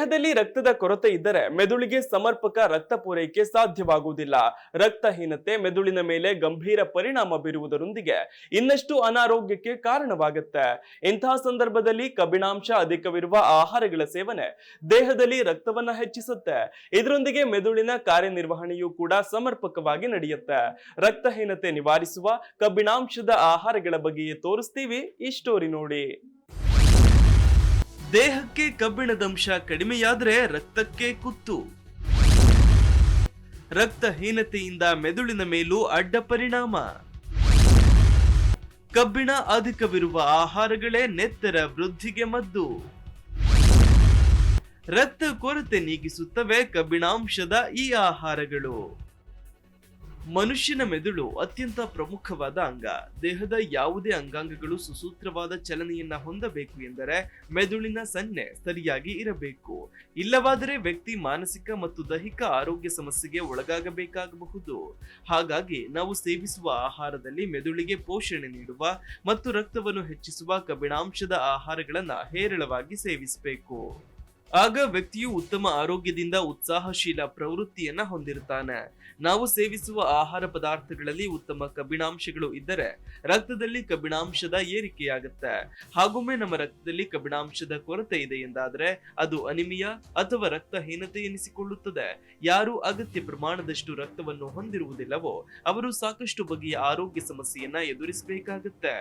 ದೇಹದಲ್ಲಿ ರಕ್ತದ ಕೊರತೆ ಇದ್ದರೆ ಮೆದುಳಿಗೆ ಸಮರ್ಪಕ ರಕ್ತ ಪೂರೈಕೆ ಸಾಧ್ಯವಾಗುವುದಿಲ್ಲ. ರಕ್ತಹೀನತೆ ಮೆದುಳಿನ ಮೇಲೆ ಗಂಭೀರ ಪರಿಣಾಮ ಬೀರುವುದರೊಂದಿಗೆ ಇನ್ನಷ್ಟು ಅನಾರೋಗ್ಯಕ್ಕೆ ಕಾರಣವಾಗುತ್ತೆ. ಇಂತಹ ಸಂದರ್ಭದಲ್ಲಿ ಕಬ್ಬಿಣಾಂಶ ಅಧಿಕವಿರುವ ಆಹಾರಗಳ ಸೇವನೆ ದೇಹದಲ್ಲಿ ರಕ್ತವನ್ನ ಹೆಚ್ಚಿಸುತ್ತೆ. ಇದರೊಂದಿಗೆ ಮೆದುಳಿನ ಕಾರ್ಯನಿರ್ವಹಣೆಯೂ ಕೂಡ ಸಮರ್ಪಕವಾಗಿ ನಡೆಯುತ್ತೆ. ರಕ್ತಹೀನತೆ ನಿವಾರಿಸುವ ಕಬ್ಬಿಣಾಂಶದ ಆಹಾರಗಳ ಬಗ್ಗೆಯೇ ತೋರಿಸ್ತೀವಿ ಈ ಸ್ಟೋರಿ ನೋಡಿ. ದೇಹಕ್ಕೆ ಕಬ್ಬಿಣದಂಶ ಕಡಿಮೆಯಾದ್ರೆ ರಕ್ತಕ್ಕೆ ಕುತ್ತು. ರಕ್ತಹೀನತೆಯಿಂದ ಮೆದುಳಿನ ಮೇಲೂ ಅಡ್ಡ ಪರಿಣಾಮ. ಕಬ್ಬಿಣ ಅಧಿಕವಿರುವ ಆಹಾರಗಳೇ ನೆತ್ತರ ವೃದ್ಧಿಗೆ ಮದ್ದು. ರಕ್ತ ಕೊರತೆ ನೀಗಿಸುತ್ತವೆ ಕಬ್ಬಿಣಾಂಶದ ಈ ಆಹಾರಗಳು. ಮನುಷ್ಯನ ಮೆದುಳು ಅತ್ಯಂತ ಪ್ರಮುಖವಾದ ಅಂಗ. ದೇಹದ ಯಾವುದೇ ಅಂಗಾಂಗಗಳು ಸುಸೂತ್ರವಾದ ಚಲನೆಯನ್ನ ಹೊಂದಬೇಕು ಎಂದರೆ ಮೆದುಳಿನ ಸನ್ನೆ ಸರಿಯಾಗಿ ಇರಬೇಕು. ಇಲ್ಲವಾದರೆ ವ್ಯಕ್ತಿ ಮಾನಸಿಕ ಮತ್ತು ದೈಹಿಕ ಆರೋಗ್ಯ ಸಮಸ್ಯೆಗೆ ಒಳಗಾಗಬೇಕಾಗಬಹುದು. ಹಾಗಾಗಿ ನಾವು ಸೇವಿಸುವ ಆಹಾರದಲ್ಲಿ ಮೆದುಳಿಗೆ ಪೋಷಣೆ ನೀಡುವ ಮತ್ತು ರಕ್ತವನ್ನು ಹೆಚ್ಚಿಸುವ ಕಬ್ಬಿಣಾಂಶದ ಆಹಾರಗಳನ್ನ ಹೇರಳವಾಗಿ ಸೇವಿಸಬೇಕು. ಆಗ ವ್ಯಕ್ತಿಯು ಉತ್ತಮ ಆರೋಗ್ಯದಿಂದ ಉತ್ಸಾಹಶೀಲ ಪ್ರವೃತ್ತಿಯನ್ನ ಹೊಂದಿರುತ್ತಾನೆ. ನಾವು ಸೇವಿಸುವ ಆಹಾರ ಪದಾರ್ಥಗಳಲ್ಲಿ ಉತ್ತಮ ಕಬ್ಬಿಣಾಂಶಗಳು ಇದ್ದರೆ ರಕ್ತದಲ್ಲಿ ಕಬ್ಬಿಣಾಂಶದ ಏರಿಕೆಯಾಗುತ್ತೆ. ಹಾಗೊಮ್ಮೆ ನಮ್ಮ ರಕ್ತದಲ್ಲಿ ಕಬ್ಬಿಣಾಂಶದ ಕೊರತೆ ಇದೆ ಎಂದಾದರೆ ಅದು ಅನಿಮಿಯಾ ಅಥವಾ ರಕ್ತಹೀನತೆ ಎನಿಸಿಕೊಳ್ಳುತ್ತದೆ. ಯಾರು ಅಗತ್ಯ ಪ್ರಮಾಣದಷ್ಟು ರಕ್ತವನ್ನು ಹೊಂದಿರುವುದಿಲ್ಲವೋ ಅವರು ಸಾಕಷ್ಟು ಬಗೆಯ ಆರೋಗ್ಯ ಸಮಸ್ಯೆಯನ್ನ ಎದುರಿಸಬೇಕಾಗುತ್ತೆ.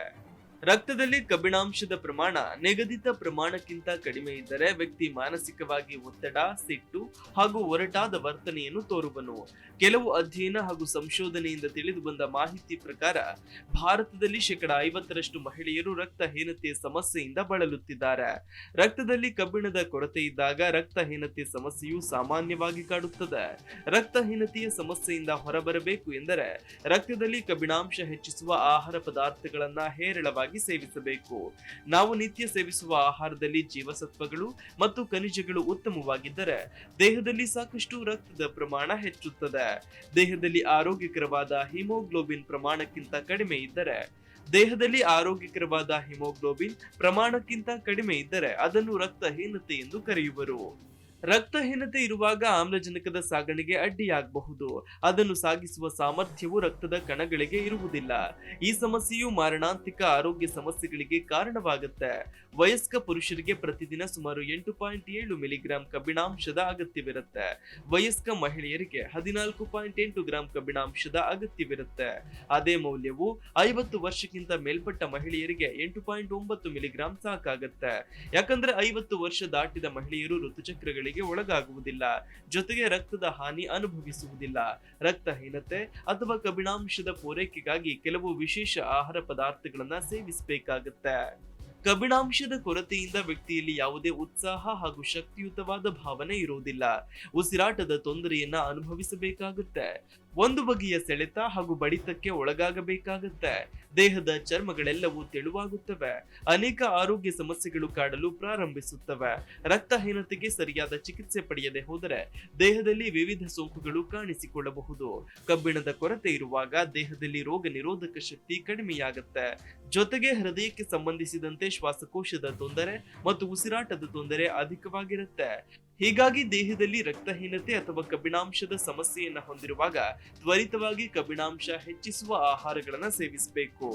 ರಕ್ತದಲ್ಲಿ ಕಬ್ಬಿಣಾಂಶದ ಪ್ರಮಾಣ ನಿಗದಿತ ಪ್ರಮಾಣಕ್ಕಿಂತ ಕಡಿಮೆ ಇದ್ದರೆ ವ್ಯಕ್ತಿ ಮಾನಸಿಕವಾಗಿ ಒತ್ತಡ, ಸಿಟ್ಟು ಹಾಗೂ ಒರಟಾದ ವರ್ತನೆಯನ್ನು ತೋರುವನು. ಕೆಲವು ಅಧ್ಯಯನ ಹಾಗೂ ಸಂಶೋಧನೆಯಿಂದ ತಿಳಿದು ಬಂದ ಮಾಹಿತಿ ಪ್ರಕಾರ ಭಾರತದಲ್ಲಿ 50% ಮಹಿಳೆಯರು ರಕ್ತಹೀನತೆಯ ಸಮಸ್ಯೆಯಿಂದ ಬಳಲುತ್ತಿದ್ದಾರೆ. ರಕ್ತದಲ್ಲಿ ಕಬ್ಬಿಣದ ಕೊರತೆ ಇದ್ದಾಗ ರಕ್ತಹೀನತೆ ಸಮಸ್ಯೆಯು ಸಾಮಾನ್ಯವಾಗಿ ಕಾಡುತ್ತದೆ. ರಕ್ತಹೀನತೆಯ ಸಮಸ್ಯೆಯಿಂದ ಹೊರಬರಬೇಕು ಎಂದರೆ ರಕ್ತದಲ್ಲಿ ಕಬ್ಬಿಣಾಂಶ ಹೆಚ್ಚಿಸುವ ಆಹಾರ ಪದಾರ್ಥಗಳನ್ನ ಹೇರಳವಾಗಿ ಸೇವಿಸಬೇಕು. ನಾವು ನಿತ್ಯ ಸೇವಿಸುವ ಆಹಾರದಲ್ಲಿ ಜೀವಸತ್ವಗಳು ಮತ್ತು ಖನಿಜಗಳು ಉತ್ತಮವಾಗಿದ್ದರೆ ದೇಹದಲ್ಲಿ ಸಾಕಷ್ಟು ರಕ್ತದ ಪ್ರಮಾಣ ಹೆಚ್ಚುತ್ತದೆ. ದೇಹದಲ್ಲಿ ಆರೋಗ್ಯಕರವಾದ ಹಿಮೋಗ್ಲೋಬಿನ್ ಪ್ರಮಾಣಕ್ಕಿಂತ ಕಡಿಮೆ ಇದ್ದರೆ ಅದನ್ನು ರಕ್ತಹೀನತೆ ಎಂದು ಕರೆಯುವರು. ರಕ್ತಹೀನತೆ ಇರುವಾಗ ಆಮ್ಲಜನಕದ ಸಾಗಣೆಗೆ ಅಡ್ಡಿಯಾಗಬಹುದು. ಅದನ್ನು ಸಾಗಿಸುವ ಸಾಮರ್ಥ್ಯವು ರಕ್ತದ ಕಣಗಳಿಗೆ ಇರುವುದಿಲ್ಲ. ಈ ಸಮಸ್ಯೆಯು ಮಾರಣಾಂತಿಕ ಆರೋಗ್ಯ ಸಮಸ್ಯೆಗಳಿಗೆ ಕಾರಣವಾಗುತ್ತೆ. ವಯಸ್ಕ ಪುರುಷರಿಗೆ ಪ್ರತಿದಿನ ಸುಮಾರು 8.7 ಮಿಲಿಗ್ರಾಂ ಕಬ್ಬಿಣಾಂಶದ ಅಗತ್ಯವಿರುತ್ತೆ. ವಯಸ್ಕ ಮಹಿಳೆಯರಿಗೆ 14.8 ಗ್ರಾಂ ಕಬ್ಬಿಣಾಂಶದ ಅಗತ್ಯವಿರುತ್ತೆ. ಅದೇ ಮೌಲ್ಯವು 50 ವರ್ಷಕ್ಕಿಂತ ಮೇಲ್ಪಟ್ಟ ಮಹಿಳೆಯರಿಗೆ 8.9 ಮಿಲಿಗ್ರಾಂ ಸಾಕಾಗುತ್ತೆ. ಯಾಕಂದ್ರೆ 50 ವರ್ಷ ದಾಟಿದ ಮಹಿಳೆಯರು ಋತುಚಕ್ರಗಳಿಗೆ ಒಳಗಾಗುವುದಿಲ್ಲ, ಜೊತೆಗೆ ರಕ್ತದ ಹಾನಿ ಅನುಭವಿಸುವುದಿಲ್ಲ. ರಕ್ತಹೀನತೆ ಅಥವಾ ಕಬ್ಬಿಣಾಂಶದ ಪೂರೈಕೆಗಾಗಿ ಕೆಲವು ವಿಶೇಷ ಆಹಾರ ಪದಾರ್ಥಗಳನ್ನ ಸೇವಿಸಬೇಕಾಗುತ್ತೆ. ಕಬ್ಬಿಣಾಂಶದ ಕೊರತೆಯಿಂದ ವ್ಯಕ್ತಿಯಲ್ಲಿ ಯಾವುದೇ ಉತ್ಸಾಹ ಹಾಗೂ ಶಕ್ತಿಯುತವಾದ ಭಾವನೆ ಇರುವುದಿಲ್ಲ. ಉಸಿರಾಟದ ತೊಂದರೆಯನ್ನ ಅನುಭವಿಸಬೇಕಾಗುತ್ತೆ. ಒಂದು ಬಗೆಯ ಸೆಳೆತ ಹಾಗೂ ಬಡಿತಕ್ಕೆ ಒಳಗಾಗಬೇಕಾಗುತ್ತೆ. ದೇಹದ ಚರ್ಮಗಳೆಲ್ಲವೂ ತೆಳುವಾಗುತ್ತವೆ. ಅನೇಕ ಆರೋಗ್ಯ ಸಮಸ್ಯೆಗಳು ಕಾಡಲು ಪ್ರಾರಂಭಿಸುತ್ತವೆ. ರಕ್ತಹೀನತೆಗೆ ಸರಿಯಾದ ಚಿಕಿತ್ಸೆ ಪಡೆಯದೆ ಹೋದರೆ ದೇಹದಲ್ಲಿ ವಿವಿಧ ಸೋಂಕುಗಳು ಕಾಣಿಸಿಕೊಳ್ಳಬಹುದು. ಕಬ್ಬಿಣದ ಕೊರತೆ ಇರುವಾಗ ದೇಹದಲ್ಲಿ ರೋಗ ನಿರೋಧಕ ಶಕ್ತಿ ಕಡಿಮೆಯಾಗುತ್ತೆ. ಜೊತೆಗೆ ಹೃದಯಕ್ಕೆ ಸಂಬಂಧಿಸಿದಂತೆ ಶ್ವಾಸಕೋಶದ ತೊಂದರೆ ಮತ್ತು ಉಸಿರಾಟದ ತೊಂದರೆ ಅಧಿಕವಾಗಿರುತ್ತೆ. ಹೀಗಾಗಿ ದೇಹದಲ್ಲಿ ರಕ್ತಹೀನತೆ ಅಥವಾ ಕಬ್ಬಿಣಾಂಶದ ಸಮಸ್ಯೆಯನ್ನ ಹೊಂದಿರುವಾಗ ತ್ವರಿತವಾಗಿ ಕಬ್ಬಿಣಾಂಶ ಹೆಚ್ಚಿಸುವ ಆಹಾರಗಳನ್ನ ಸೇವಿಸಬೇಕು.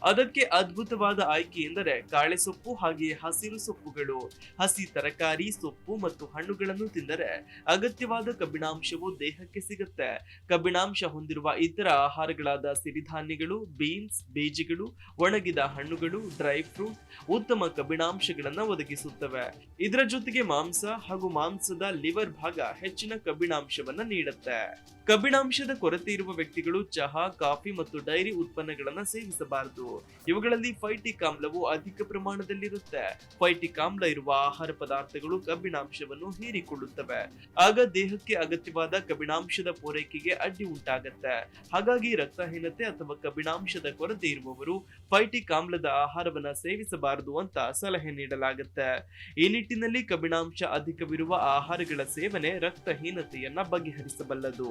ಅದಕ್ಕೆ ಅದ್ಭುತವಾದ ಆಯ್ಕೆ ಎಂದರೆ ಕಾಳೆ ಸೊಪ್ಪು ಹಾಗೆಯೇ ಹಸಿರು ಸೊಪ್ಪುಗಳು. ಹಸಿ ತರಕಾರಿ, ಸೊಪ್ಪು ಮತ್ತು ಹಣ್ಣುಗಳನ್ನು ತಿಂದರೆ ಅಗತ್ಯವಾದ ಕಬ್ಬಿಣಾಂಶವು ದೇಹಕ್ಕೆ ಸಿಗುತ್ತೆ. ಕಬ್ಬಿಣಾಂಶ ಹೊಂದಿರುವ ಇತರ ಆಹಾರಗಳಾದ ಸಿರಿಧಾನ್ಯಗಳು, ಬೀನ್ಸ್, ಬೇಜಗಳು, ಒಣಗಿದ ಹಣ್ಣುಗಳು, ಡ್ರೈ ಫ್ರೂಟ್ ಉತ್ತಮ ಕಬ್ಬಿಣಾಂಶಗಳನ್ನ ಒದಗಿಸುತ್ತವೆ. ಇದರ ಜೊತೆಗೆ ಮಾಂಸ ಹಾಗೂ ಮಾಂಸದ ಲಿವರ್ ಭಾಗ ಹೆಚ್ಚಿನ ಕಬ್ಬಿಣಾಂಶವನ್ನ ನೀಡುತ್ತೆ. ಕಬ್ಬಿಣಾಂಶದ ಕೊರತೆ ಇರುವ ವ್ಯಕ್ತಿಗಳು ಚಹಾ, ಕಾಫಿ ಮತ್ತು ಡೈರಿ ಉತ್ಪನ್ನಗಳನ್ನ ಸೇವಿಸಬಾರದು. ಇವುಗಳಲ್ಲಿ ಫೈಟಿಕ್ ಆಮ್ಲವು ಅಧಿಕ ಪ್ರಮಾಣದಲ್ಲಿರುತ್ತೆ. ಫೈಟಿಕ್ ಆಮ್ಲ ಇರುವ ಆಹಾರ ಪದಾರ್ಥಗಳು ಕಬ್ಬಿಣಾಂಶವನ್ನು ಹೀರಿಕೊಳ್ಳುತ್ತವೆ. ಆಗ ದೇಹಕ್ಕೆ ಅಗತ್ಯವಾದ ಕಬ್ಬಿಣಾಂಶದ ಪೂರೈಕೆಗೆ ಅಡ್ಡಿ ಉಂಟಾಗುತ್ತೆ. ಹಾಗಾಗಿ ರಕ್ತಹೀನತೆ ಅಥವಾ ಕಬ್ಬಿಣಾಂಶದ ಕೊರತೆ ಇರುವವರು ಫೈಟಿಕ್ ಆಮ್ಲದ ಆಹಾರವನ್ನ ಸೇವಿಸಬಾರದು ಅಂತ ಸಲಹೆ ನೀಡಲಾಗುತ್ತೆ. ಈ ನಿಟ್ಟಿನಲ್ಲಿ ಕಬ್ಬಿಣಾಂಶ ಅಧಿಕವಿರುವ ಆಹಾರಗಳ ಸೇವನೆ ರಕ್ತಹೀನತೆಯನ್ನ ಬಗೆಹರಿಸಬಲ್ಲದು.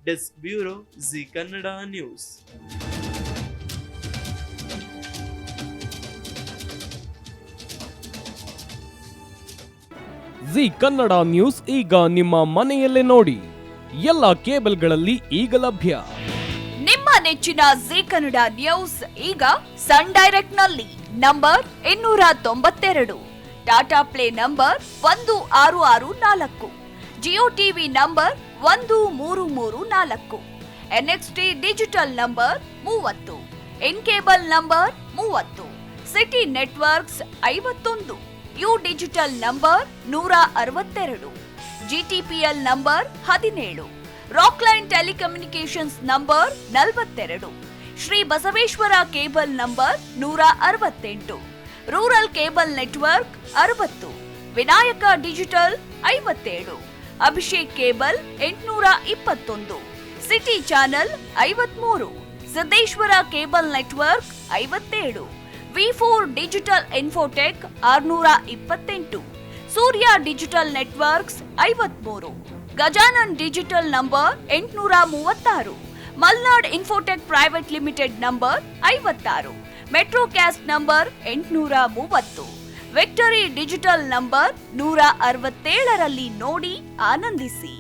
Desk bureau, Zee Kannada news. Zee Kannada news ಈಗ ನಿಮ್ಮ ಮನೆಯಲ್ಲೇ ನೋಡಿ. ಎಲ್ಲ ಕೇಬಲ್ಗಳಲ್ಲಿ ಈಗ ಲಭ್ಯ. ನಿಮ್ಮ ನೆಚ್ಚಿನ ಜಿ ಕನ್ನಡ ನ್ಯೂಸ್ ಈಗ ಸನ್ ಡೈರೆಕ್ಟ್ ನಲ್ಲಿ number 292, Tata play number 1664, Jio TV number 1334, NXT digital number 30, in cable number 30, city networks 51, U digital number 162, GTPL number 17, Rockline telecommunications number 42, Shri Basaveshwara cable number 168, rural cable network 60, Vinayaka digital 57, Abhishek cable 821, city channel 53, Siddeshwara cable network 57, V4 digital Infotech 628, Surya digital networks 53, Gajanan digital number 836, Malnad Infotech private limited number 56, Metrocast number 830, Victory Digital number 167ರಲ್ಲಿ ನೋಡಿ ಆನಂದಿಸಿ.